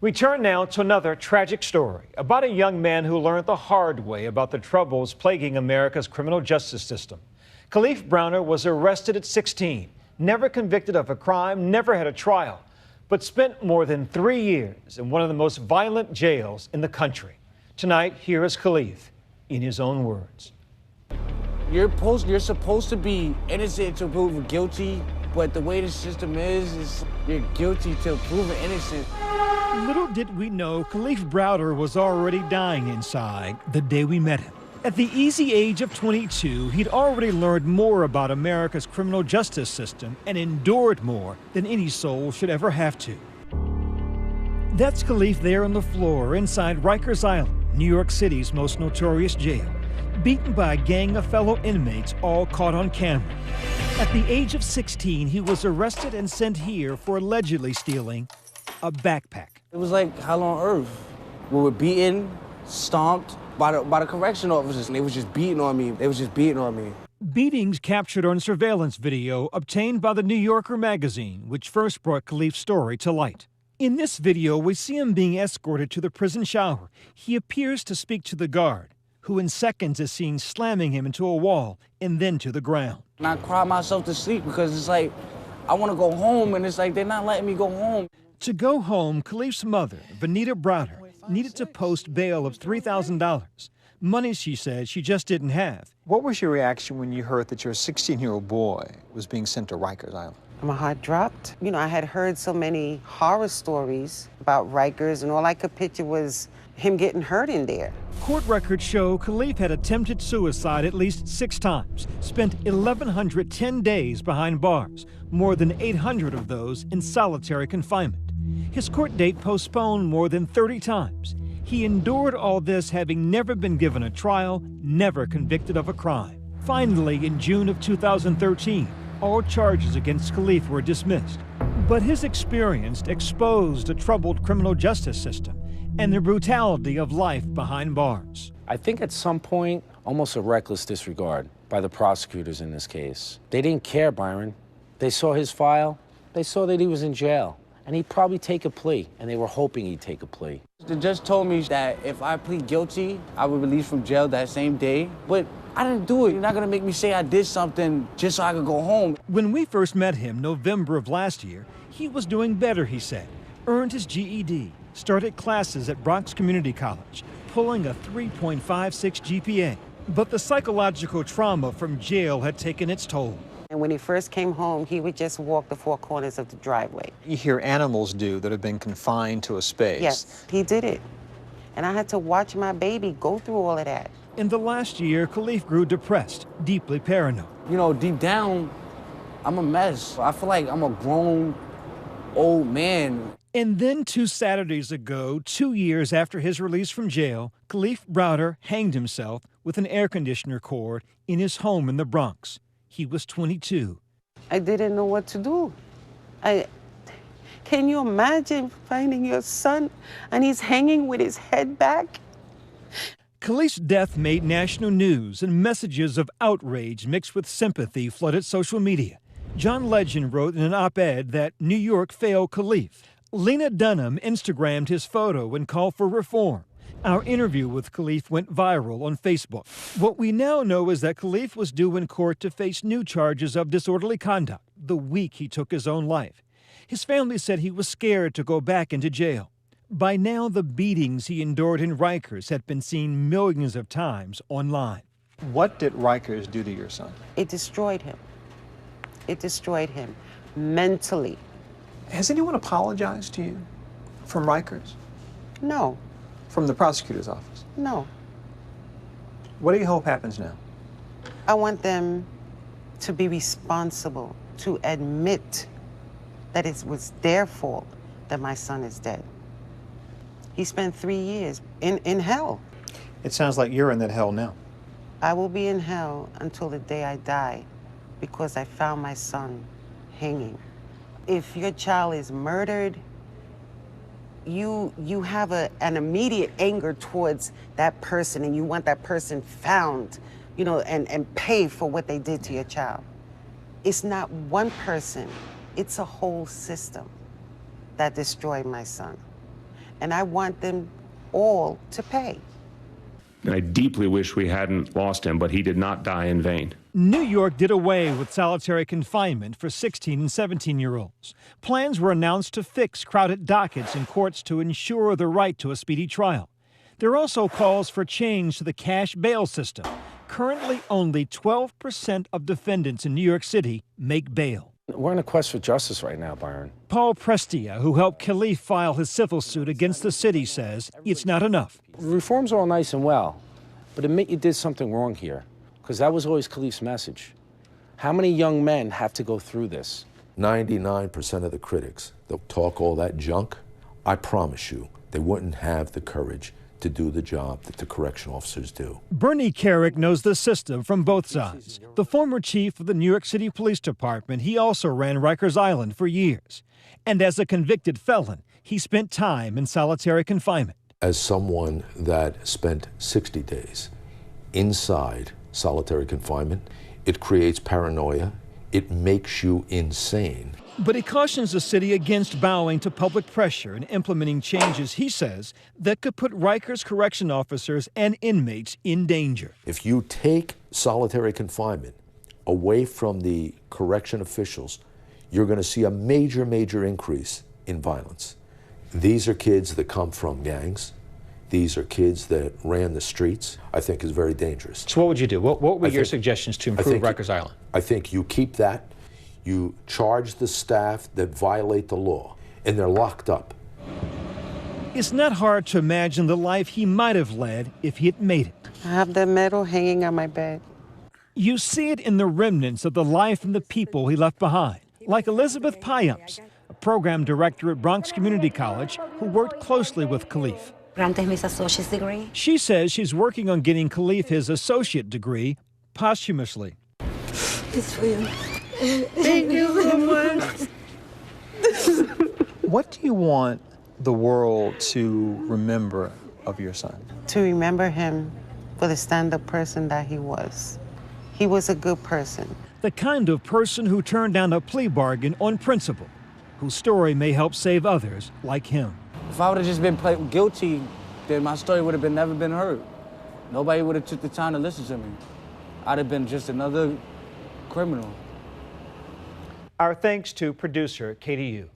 We turn now to another tragic story about a young man who learned the hard way about the troubles plaguing America's criminal justice system. Kalief Browder was arrested at 16, never convicted of a crime, never had a trial, but spent more than 3 years in one of the most violent jails in the country. Tonight, here is Kalief in his own words. You're supposed to be innocent to prove guilty, but the way the system is you're guilty till proven innocent. Little did we know Kalief Browder was already dying inside the day we met him. At the easy age of 22, he'd already learned more about America's criminal justice system and endured more than any soul should ever have to. That's Kalief there on the floor inside Rikers Island, New York City's most notorious jail, beaten by a gang of fellow inmates, all caught on camera. At the age of 16, he was arrested and sent here for allegedly stealing a backpack. It was like hell on earth. We were beaten, stomped by the correction officers, and they was just beating on me. Beatings captured on surveillance video obtained by the New Yorker magazine, which first brought Kalief's story to light. In this video, we see him being escorted to the prison shower. He appears to speak to the guard, who in seconds is seen slamming him into a wall and then to the ground. And I cried myself to sleep because it's like, I want to go home, and it's like they're not letting me go home. To go home, Kalief's mother, Browder, needed to post bail of $3,000. Money, she said, she just didn't have. What was your reaction when you heard that your 16-year-old boy was being sent to Rikers Island? My heart dropped. You know, I had heard so many horror stories about Rikers, and all I could picture was him getting hurt in there. Court records show Kalief had attempted suicide at least 6 times, spent 1,110 days behind bars, more than 800 of those in solitary confinement. His court date postponed more than 30 times. He endured all this having never been given a trial, never convicted of a crime. Finally, in June of 2013, all charges against Kalief were dismissed. But his experience exposed a troubled criminal justice system and the brutality of life behind bars. I think at some point, almost a reckless disregard by the prosecutors in this case. They didn't care, Byron. They saw his file, they saw that he was in jail, and he'd probably take a plea, and they were hoping he'd take a plea. The judge told me that if I plead guilty, I would release from jail that same day, but I didn't do it. You're not gonna make me say I did something just so I could go home. When we first met him, November of last year, he was doing better, he said. Earned his GED, started classes at Bronx Community College, pulling a 3.56 GPA. But the psychological trauma from jail had taken its toll. And when he first came home, he would just walk the 4 corners of the driveway. You hear animals do that have been confined to a space. Yes, he did it. And I had to watch my baby go through all of that. In the last year, Kalief grew depressed, deeply paranoid. You know, deep down, I'm a mess. I feel like I'm a grown, old man. And then 2 Saturdays ago, 2 years after his release from jail, Kalief Browder hanged himself with an air conditioner cord in his home in the Bronx. He was 22. I didn't know what to do. Can you imagine finding your son and he's hanging with his head back? Kalief's death made national news, and messages of outrage mixed with sympathy flooded social media. John Legend wrote in an op-ed that New York failed Kalief. Lena Dunham Instagrammed his photo and called for reform. Our interview with Kalief went viral on Facebook. What we now know is that Kalief was due in court to face new charges of disorderly conduct the week he took his own life. His family said he was scared to go back into jail. By now, the beatings he endured in Rikers had been seen millions of times online. What did Rikers do to your son? It destroyed him. It destroyed him mentally. Has anyone apologized to you from Rikers? No, From the prosecutor's office? no. What do you hope happens now? I want them to be responsible, to admit that it was their fault that my son is dead. He spent 3 years in hell. It sounds like you're in that hell now. I will be in hell until the day I die because I found my son hanging. If your child is murdered, you have an immediate anger towards that person, and you want that person found, you know, and pay for what they did to your child. It's not one person, it's a whole system that destroyed my son. and I want them all to pay. And I deeply wish we hadn't lost him, but he did not die in vain. New York did away with solitary confinement for 16 and 17-year-olds. Plans were announced to fix crowded dockets in courts to ensure the right to a speedy trial. There are also calls for change to the cash bail system. Currently, only 12% of defendants in New York City make bail. We're in a quest for justice right now, Byron. Paul Prestia, who helped Kalief file his civil suit against the city, says it's not enough. Reforms are all nice and well, but admit you did something wrong here, because that was always Kalief's message. How many young men have to go through this? 99% of the critics, they'll talk all that junk. I promise you, they wouldn't have the courage to do the job that the correction officers do. Bernie Carrick knows the system from both sides. The former chief of the New York City Police Department, he also ran Rikers Island for years. And as a convicted felon, he spent time in solitary confinement. As someone that spent 60 days inside solitary confinement, it creates paranoia. It makes you insane. But he cautions the city against bowing to public pressure and implementing changes, he says, that could put Rikers correction officers and inmates in danger. If you take solitary confinement away from the correction officials, you're going to see a major, major increase in violence. These are kids that come from gangs. These are kids that ran the streets. I think is very dangerous. So what would you do? What would be your suggestions to improve Rikers Island? I think you keep that. You charge the staff that violate the law, and they're locked up. It's not hard to imagine the life he might have led if he had made it. I have the medal hanging on my bed. You see it in the remnants of the life and the people he left behind, like Elizabeth Payams, a program director at Bronx Community College who worked closely with Kalief. Granted his associate's degree. She says she's working on getting Kalief his associate degree posthumously. It's for you. Thank you so much. What do you want the world to remember of your son? To remember him for the stand-up person that he was. He was a good person. The kind of person who turned down a plea bargain on principle, whose story may help save others like him. If I would have just been guilty, then my story would have never been heard. Nobody would have took the time to listen to me. I'd have been just another criminal. Our thanks to producer Katie Yu.